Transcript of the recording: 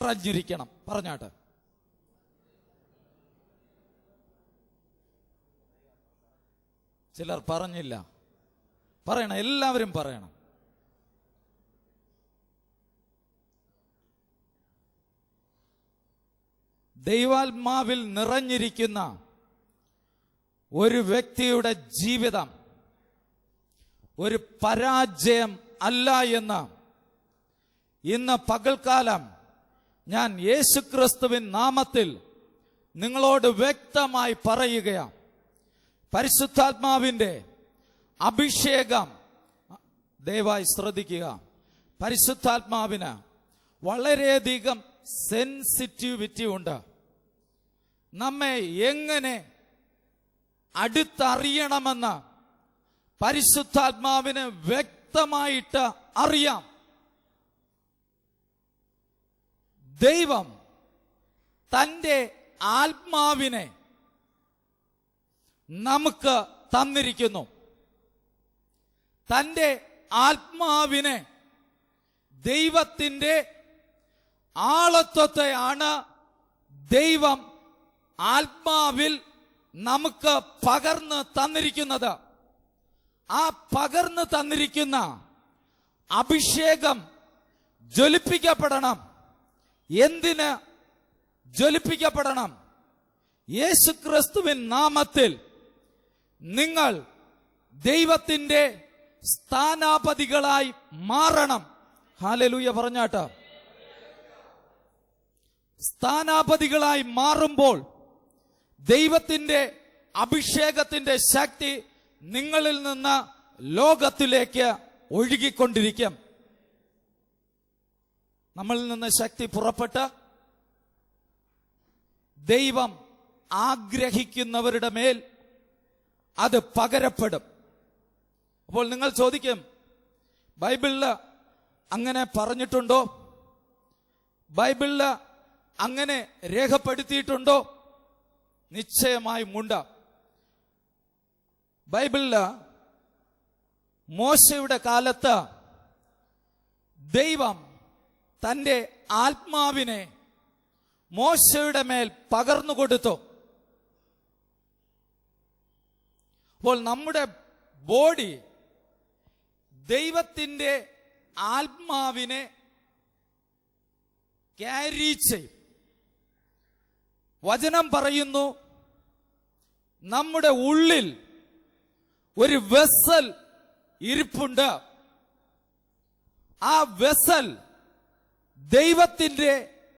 നിറഞ്ഞിരിക്കണം. പറഞ്ഞാട്ടെ. ചിലർ പറഞ്ഞില്ല. പറയണം, എല്ലാവരും പറയണം. ദൈവാത്മാവിൽ നിറഞ്ഞിരിക്കുന്ന ഒരു വ്യക്തിയുടെ ജീവിതം ഒരു പരാജയം അല്ല എന്ന് ഇന്ന് പകൽക്കാലം ഞാൻ യേശുക്രിസ്തുവിൻ നാമത്തിൽ നിങ്ങളോട് വ്യക്തമായി പറയുകയാണ്. പരിശുദ്ധാത്മാവിന്റെ അഭിഷേകം, ദയവായി ശ്രദ്ധിക്കുക, പരിശുദ്ധാത്മാവിന് വളരെയധികം സെൻസിറ്റിവിറ്റി ഉണ്ട്. നമ്മെ എങ്ങനെ അടുത്തറിയണമെന്ന് പരിശുദ്ധാത്മാവിന് വ്യക്തമായിട്ട് അറിയാം. ദൈവം തന്റെ ആത്മാവിനെ നമുക്ക് തന്നിരിക്കുന്നു. തന്റെ ആത്മാവിനെ, ദൈവത്തിന്റെ ആളത്വത്തെയാണ് ദൈവം ആത്മാവിൽ നമുക്ക് പകർന്ന് തന്നിരിക്കുന്നത്. ആ പകർന്ന് തന്നിരിക്കുന്ന അഭിഷേകം ജ്വലിപ്പിക്കപ്പെടണം. എന്തിന് ജ്വലിപ്പിക്കപ്പെടണം? യേശുക്രിസ്തുവിൻ നാമത്തിൽ നിങ്ങൾ ദൈവത്തിന്റെ സ്ഥാനാപതികളായി മാറണം. ഹല്ലേലൂയ പറഞ്ഞാട്ട്. സ്ഥാനാപതികളായി മാറുമ്പോൾ ദൈവത്തിന്റെ അഭിഷേകത്തിന്റെ ശക്തി നിങ്ങളിൽ നിന്ന് ലോകത്തിലേക്ക് ഒഴുകിക്കൊണ്ടിരിക്കും. നമ്മളിൽ നിന്ന് ശക്തി പുറപ്പെട്ട് ദൈവം ആഗ്രഹിക്കുന്നവരുടെ മേൽ അത് പകരപ്പെടും. അപ്പോൾ നിങ്ങൾ ചോദിക്കും, ബൈബിളില് അങ്ങനെ പറഞ്ഞിട്ടുണ്ടോ? ബൈബിളില് അങ്ങനെ രേഖപ്പെടുത്തിയിട്ടുണ്ടോ? നിശ്ചയമായും ഉണ്ട്. ബൈബിളില് മോശയുടെ കാലത്ത് ദൈവം തന്റെ ആത്മാവിനെ മോശയുടെ മേൽ പകർന്നു കൊടുത്തു. അപ്പോൾ നമ്മുടെ ബോഡി ദൈവത്തിന്റെ ആത്മാവിനെ ക്യാരി ചെയ്യും. വചനം പറയുന്നു, നമ്മുടെ ഉള്ളിൽ ഒരു വെസൽ ഇരിപ്പുണ്ട്. ആ വെസൽ ദൈവത്തിന്റെ